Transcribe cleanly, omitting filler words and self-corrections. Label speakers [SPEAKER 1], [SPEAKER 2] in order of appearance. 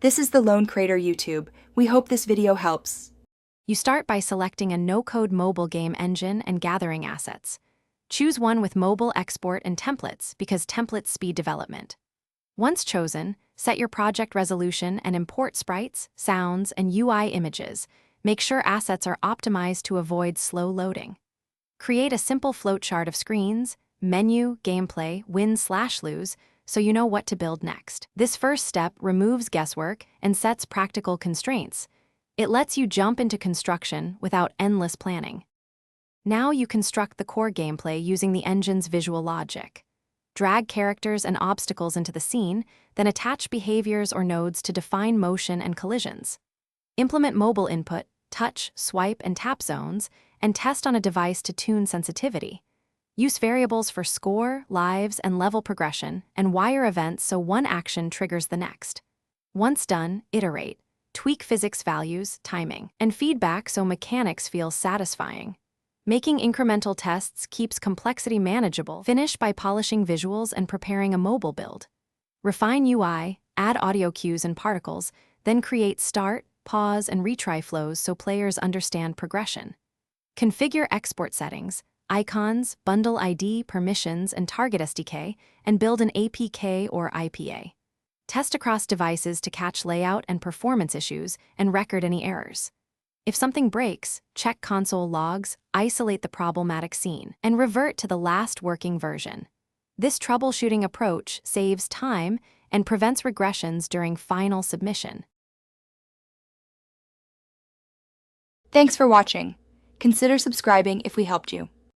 [SPEAKER 1] This is the Lone Creator YouTube. We hope this video helps.
[SPEAKER 2] You start by selecting a no-code mobile game engine and gathering assets. Choose one with mobile export and templates because templates speed development. Once chosen, set your project resolution and import sprites, sounds, and UI images. Make sure assets are optimized to avoid slow loading. Create a simple flowchart of screens, menu, gameplay, win/lose, so you know what to build next. This first step removes guesswork and sets practical constraints. It lets you jump into construction without endless planning. Now you construct the core gameplay using the engine's visual logic. Drag characters and obstacles into the scene, then attach behaviors or nodes to define motion and collisions. Implement mobile input, touch, swipe, and tap zones, and test on a device to tune sensitivity. Use variables for score, lives, and level progression, and wire events so one action triggers the next. Once done, iterate. Tweak physics values, timing, and feedback so mechanics feel satisfying. Making incremental tests keeps complexity manageable. Finish by polishing visuals and preparing a mobile build. Refine UI, add audio cues and particles, then create start, pause, and retry flows so players understand progression. Configure export settings, icons, bundle ID, permissions, and target SDK, and build an APK or IPA. Test across devices to catch layout and performance issues and record any errors. If something breaks, check console logs, isolate the problematic scene, and revert to the last working version. This troubleshooting approach saves time and prevents regressions during final submission.
[SPEAKER 1] Thanks for watching. Consider subscribing if we helped you.